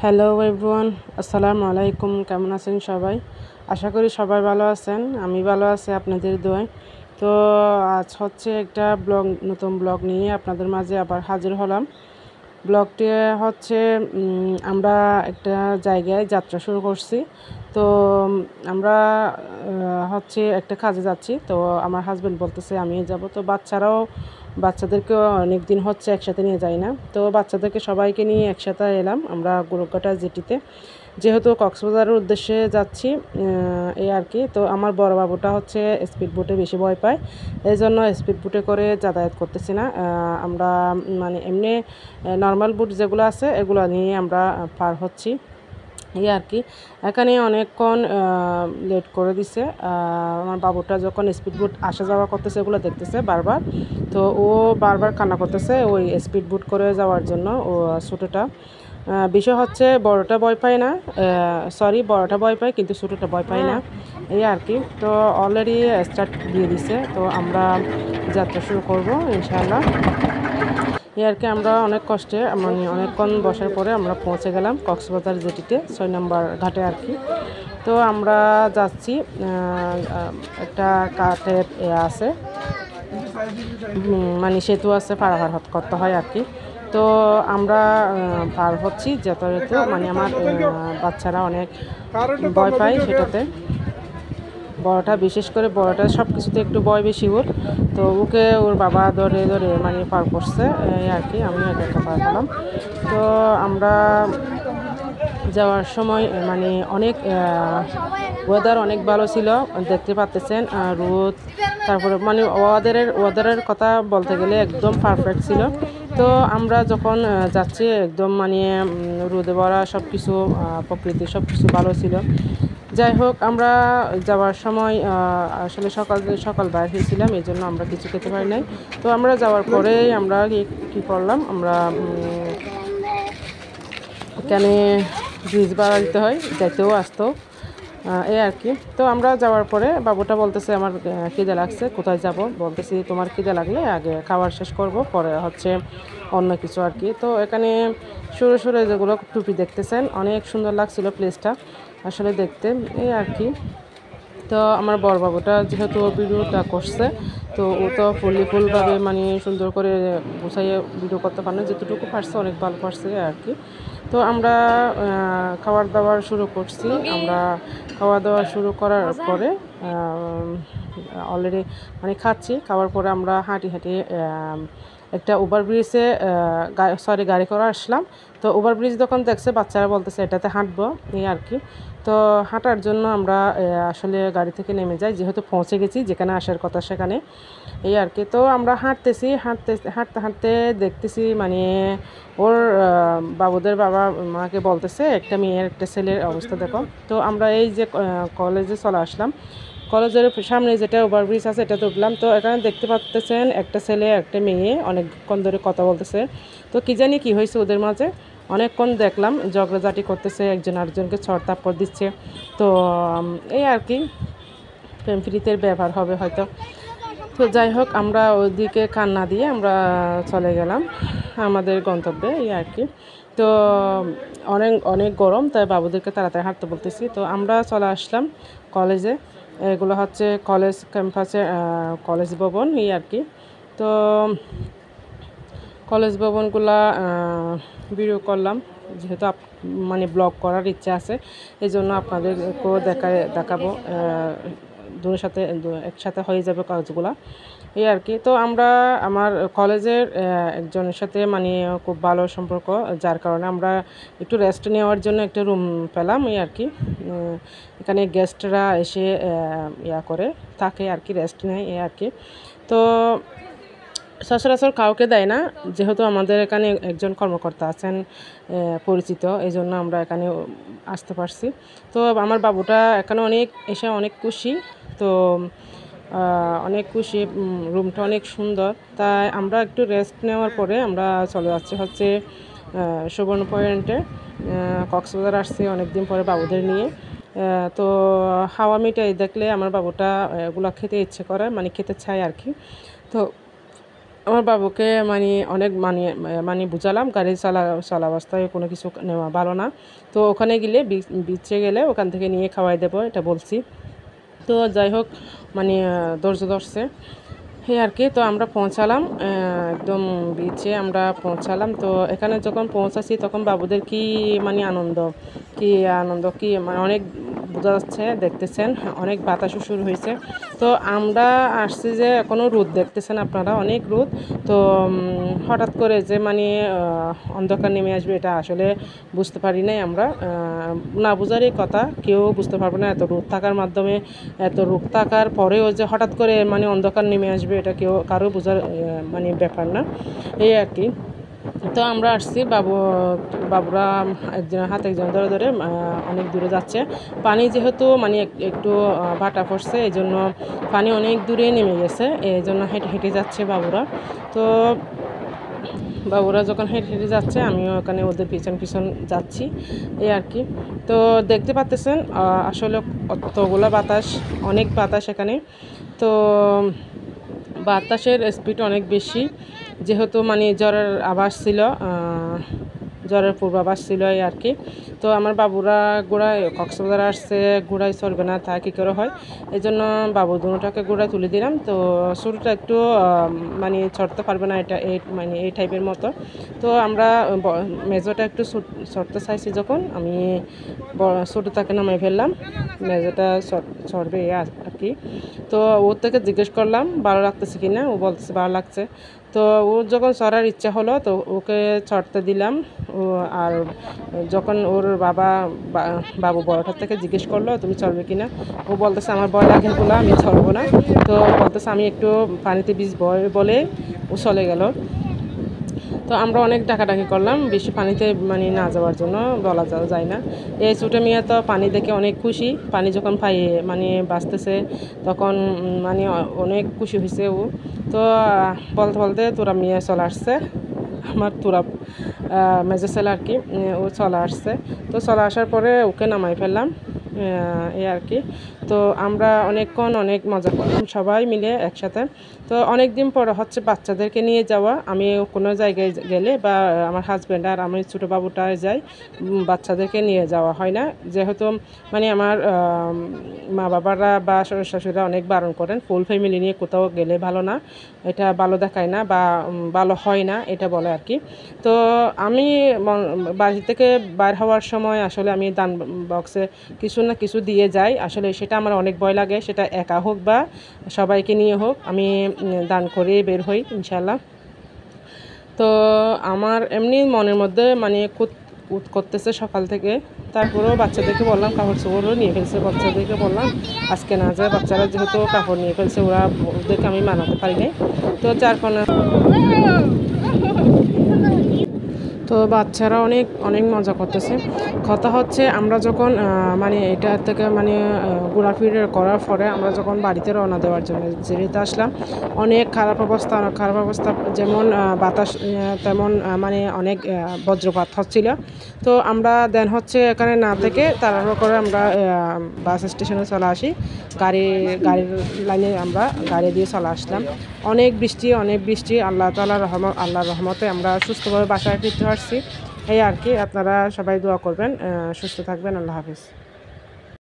Hello everyone, আসসালামু আলাইকুম। কেমন আছেন সবাই? আশা করি সবাই ভালো আছেন। আমি ভালো আছি আপনাদের দোয়ায়। তো আজ হচ্ছে একটা নতুন ব্লগ নিয়ে আপনাদের মাঝে আবার হাজির হলাম। ব্লগটি হচ্ছে আমরা একটা জায়গায় যাত্রা শুরু করছি। তো আমরা হচ্ছে একটা কাজে যাচ্ছি। তো আমার হাজব্যান্ড বলতেছে আমিও যাব। তো বাচ্চাদেরকে অনেক দিন হচ্ছে একসাথে নিয়ে যাই না। তো বাচ্চাদেরকে সবাইকে নিয়ে একসাথে এলাম আমরা গোরুঘাটা জেটিতে, যেহেতু কক্সবাজারের উদ্দেশ্যে যাচ্ছি এই আর কি। তো আমার বড় বাবুটা হচ্ছে স্পিড বোটে বেশি ভয় পায়, এই জন্য স্পিড বোটে করে যাতায়াত করতেছি না। আমরা মানে এমনি নর্মাল বোট যেগুলো আছে এগুলো নিয়ে আমরা পার হচ্ছি এই আর কি। এখানে অনেকক্ষণ লেট করে দিছে। আমার বাবুটা যখন স্পিড বোট আসা যাওয়া করতেছে এগুলো দেখতেছে বারবার, তো ও বারবার কান্না করতেছে ওই স্পিড বোট করে যাওয়ার জন্য। ও ছোটোটা বিষয় হচ্ছে বড়টা ভয় পায় না, বড়টা ভয় পায় কিন্তু ছোটোটা ভয় পায় না এই আর কি। তো অলরেডি স্টার্ট দিয়ে দিছে, তো আমরা যাত্রা শুরু করব ইনশাআল্লাহ এই আর কি। আমরা অনেক কষ্টে মানে অনেকক্ষণ বসার পরে আমরা পৌঁছে গেলাম কক্সবাজার জেটিতে 6 নম্বর ঘাটে আর কি। তো আমরা যাচ্ছি, একটা কাঠের আছে মানে সেতু আছে, পারাপার করতে হয় আর কি। তো আমরা পার হচ্ছি যথাযথ, মানে আমার বাচ্চারা অনেক ভয় পায় সেটাতে। বড়টা বিশেষ করে বড়টা সব কিছুতে একটু ভয় বেশি ওর, তো ওকে ওর বাবা ধরে ধরে মানে পার করছে এই আর কি। আমিও একটা পার করলাম। তো আমরা যাওয়ার সময় মানে অনেক ওয়েদার অনেক ভালো ছিল, দেখতে পাচ্ছেন রোদ, তারপরে মানে ওয়েদারের কথা বলতে গেলে একদম পারফেক্ট ছিল। তো আমরা যখন যাচ্ছি একদম মানে রোদে ভরা সব কিছু, প্রকৃতি সব কিছু ভালো ছিল। যাই হোক, আমরা যাওয়ার সময় আসলে সকাল বাইর হয়েছিলাম, এই জন্য আমরা কিছু খেতে পারি নাই। তো আমরা যাওয়ার পরেই আমরা কী করলাম, আমরা এখানে ব্রিজ ভাড়া দিতে হয়, যাইতেও আসতো এই আর কি। তো আমরা যাওয়ার পরে বাবুটা বলতেছে আমার খিদে লাগছে, কোথায় যাব? বলতেছি তোমার খিদে লাগলে আগে খাবার শেষ করব, পরে হচ্ছে অন্য কিছু আর কি। তো এখানে সরে যেগুলো টুপি দেখতেছেন অনেক সুন্দর লাগছিল প্লেসটা আসলে দেখতে এই আর কি। তো আমার বড় বাবুটা যেহেতু ভিডিওটা করছে, তো ও তো ফুলভাবে মানে সুন্দর করে গুছাইয়ে ভিডিও করতে পারে না, যেটুকু পারছে অনেক ভালো পারছে আর কি। তো আমরা খাবার দাবার শুরু করছি। আমরা খাওয়া দাওয়া শুরু করার পরে অলরেডি মানে খাচ্ছি, খাওয়ার পরে আমরা হাঁটি একটা ওভারব্রিজে গাড়ি করে আসলাম। তো ওভারব্রিজ যখন দেখছে বাচ্চারা বলতেছে এটাতে হাঁটবো এই আর কি। তো হাঁটার জন্য আমরা আসলে গাড়ি থেকে নেমে যাই, যেহেতু পৌঁছে গেছি যেখানে আসার কথা সেখানে এই আর কি। তো আমরা হাঁটতে হাঁটতে দেখতেছি মানে ওর বাবুদের বাবা মাকে বলতেছে একটা মেয়ের একটা ছেলের অবস্থা দেখো। তো আমরা এই যে কলেজে চলে আসলাম, কলেজের সামনে যেটা ওভারব্রিজ আছে এটাতে উঠলাম। তো এখানে দেখতে পাচ্ছেন একটা ছেলে একটা মেয়ে অনেকক্ষণ ধরে কথা বলতেছে। তো কী জানি কী হয়েছে ওদের মাঝে, অনেকক্ষণ দেখলাম ঝগড়াঝাটি করতেছে, একজন আরেকজনকে ছড় থাপ্পড় দিচ্ছে। তো এই আর কি, প্রেম প্রীতির ব্যবহার হবে হয়তো। তো যাই হোক, আমরা ওইদিকে কান্না দিয়ে আমরা চলে গেলাম আমাদের গন্তব্যে এই আর কি। তো অনেক অনেক গরম, তাই বাবুদেরকে তাড়াতাড়ি হাঁটতে বলতেছি। তো আমরা চলে আসলাম কলেজে, এগুলো হচ্ছে কলেজ ক্যাম্পাসে কলেজ ভবন এই আর কি। তো কলেজ ভবনগুলা ভিডিও করলাম, যেহেতু মানে ব্লগ করার ইচ্ছা আছে, এই জন্য আপনাদেরকেও দেখাবো, দুটোর সাথে একসাথে হয়ে যাবে কাজগুলা এই আর কি। তো আমরা আমার কলেজের একজনের সাথে মানে খুব ভালো সম্পর্ক, যার কারণে আমরা একটু রেস্ট নেওয়ার জন্য একটা রুম পেলাম এই আর কি। এখানে গেস্টরা এসে করে থাকে আর কি, রেস্ট নেয় এই আর কি। তো সচরাচর কাউকে দেয় না, যেহেতু আমাদের এখানে একজন কর্মকর্তা আছেন পরিচিত, এই জন্য আমরা এখানে আসতে পারছি। তো আমার বাবুটা এখানে এসে অনেক খুশি। তো অনেক খুশি, রুমটা অনেক সুন্দর। তাই আমরা একটু রেস্ট নেওয়ার পরে আমরা চলে যাচ্ছি হচ্ছে সুবর্ণ পয়েন্টে। কক্সবাজার আসছি অনেক দিন পরে বাবুদের নিয়ে। তো হাওয়া মিঠাই দেখলে আমার বাবুটা এগুলো খেতে ইচ্ছে করে, মানে খেতে চায় আর কি। তো আমার বাবুকে মানে অনেক মানে বুঝালাম গাড়ি চলা অবস্থায় কোনো কিছু নেওয়া ভালো না। তো ওখানে গেলে বিচে গেলে ওখান থেকে নিয়ে খাওয়াই দেবো এটা বলছি। তো যাই হোক মানে ধৈর্য ধরছে এই আর কি। তো আমরা পৌঁছালাম একদম বিচে আমরা পৌঁছালাম। তো এখানে যখন পৌঁছাছি তখন বাবুদের কি মানে আনন্দ কি মানে অনেক বোঝা যাচ্ছে, দেখতেছেন অনেক বাতাসও শুরু হয়েছে। তো আমরা আসছি যে এখনও রোদ দেখতেছেন আপনারা, অনেক রোদ। তো হঠাৎ করে যে মানে অন্ধকার নেমে আসবে এটা আসলে বুঝতে পারি নাই আমরা, না বোঝারই কথা, কেউ বুঝতে পারবে না এত রোদ থাকার মাধ্যমে, এত রোদ থাকার পরেও যে হঠাৎ করে মানে অন্ধকার নেমে আসবে এটা কারো বোঝার মানে ব্যাপার না এই আর কি। তো আমরা আসছি বাবুরা একজন ধরে ধরে অনেক দূরে যাচ্ছে। পানি যেহেতু মানে একটু ভাটা পড়ছে এই জন্য পানি অনেক দূরে নেমে গেছে, এই জন্য হেঁটে হেঁটে যাচ্ছে বাবুরা। তো বাবুরা যখন হেঁটে হেঁটে যাচ্ছে আমিও ওখানে ওদের পিছন পিছন যাচ্ছি এই আর কি। তো দেখতে পাচ্ছেন আসলে অতগুলো বাতাস, অনেক বাতাস এখানে। তো বাতাসের স্পিড অনেক বেশি, যেহেতু মানে জ্বরের আভাস ছিল, জ্বরের পূর্বাভাস ছিল এই আর কি। তো আমার বাবুরা গোড়ায় কক্সবাজার আসছে, গোড়ায় চলবে না তা কী করে হয়, এই জন্য বাবু দুটাকে গোড়ায় তুলে দিলাম। তো ছোটোটা একটু মানে চড়তে পারবে না, এটা মানে এই টাইপের মতো। তো আমরা মেজোটা একটু চড়তে চাইছি, যখন আমি ছোটোটাকে নামাই ফেললাম, মেজোটা চড়বে আর কি। তো ওর থেকে জিজ্ঞেস করলাম ভালো লাগতেছে কি না, ও বলতেছে ভালো লাগছে। তো ওর যখন চড়ার ইচ্ছা হলো তো ওকে চড়তে দিলাম। আর যখন ওর বাবু বড়টার থেকে জিজ্ঞেস করলো তুমি চড়বে কি না, ও বলতেছে আমার ভয় লাগে বলে আমি চড়বো না। তো বলতেছে আমি একটু পানিতে ভিজবো বলে ও চলে গেল। তো আমরা অনেক ডাকাডাকি করলাম বেশি পানিতে মানে না যাওয়ার জন্য, বলা যায় না। এই ছোটো মেয়ে তো পানি দেখে অনেক খুশি, পানি যখন পাইয়ে মানে বাঁচতেছে তখন মানে অনেক খুশি হয়েছে ও। তো বলতে বলতে তোরা মেয়ে চলে আসছে, আমার তোরা মেজো ছেলে আর কি, ও চলে আসছে। তো চলে আসার পরে ওকে নামাই ফেললাম এই আর কি। তো আমরা অনেকক্ষণ অনেক মজা করলাম সবাই মিলে একসাথে। তো অনেক দিন পরে হচ্ছে বাচ্চাদেরকে নিয়ে যাওয়া, আমি কোনো জায়গায় গেলে বা আমার হাজব্যান্ড আর আমি ছোটো বাবুটায় যাই, বাচ্চাদেরকে নিয়ে যাওয়া হয় না, যেহেতু মানে আমার মা বাবারা বা শ্বশুর শাশুড়িরা অনেক বারণ করেন ফুল ফ্যামিলি নিয়ে কোথাও গেলে ভালো না, এটা ভালো দেখায় না বা ভালো হয় না এটা বলে আর কি। তো আমি বাড়ি থেকে বাইর হওয়ার সময় আসলে আমি দান বক্সে কিছু না কিছু দিয়ে যাই, আসলে সেটা আমার অনেক ভয় লাগে, সেটা একা হোক বা সবাইকে নিয়ে হোক আমি দান করে বের হই ইনশাল্লাহ। তো আমার এমনি মনের মধ্যে মানে করতেছে সকাল থেকে, তারপরেও বাচ্চাদেরকে বললাম কাপড় চোপড়ও নিয়ে ফেলছে, বাচ্চাদেরকে বললাম আজকে না যায়, বাচ্চারা যেহেতু কাপড় নিয়ে ফেলছে ওদেরকে আমি মানাতে পারি নাই। তো যার কারণে তো বাচ্চারা অনেক অনেক মজা করতেছে। কথা হচ্ছে আমরা যখন মানে এটা থেকে মানে ঘোরাফিরে করার পরে আমরা যখন বাড়িতে রওনা দেওয়ার জন্য যেতে আসলাম, অনেক খারাপ অবস্থা, যেমন বাতাস তেমন মানে অনেক বজ্রপাত হচ্ছিল। তো আমরা দেন হচ্ছে এখানে না থেকে তাড়াহুড়ো করে আমরা বাস স্টেশনে চলে আসি, গাড়ির লাইনে আমরা গাড়ি দিয়ে চলে আসলাম। অনেক বৃষ্টি, আল্লাহর রহমতে আমরা সুস্থভাবে বাসায় ফিরতে পারছি এই আর কি। আপনারা সবাই দোয়া করবেন, সুস্থ থাকবেন। আল্লাহ হাফিজ।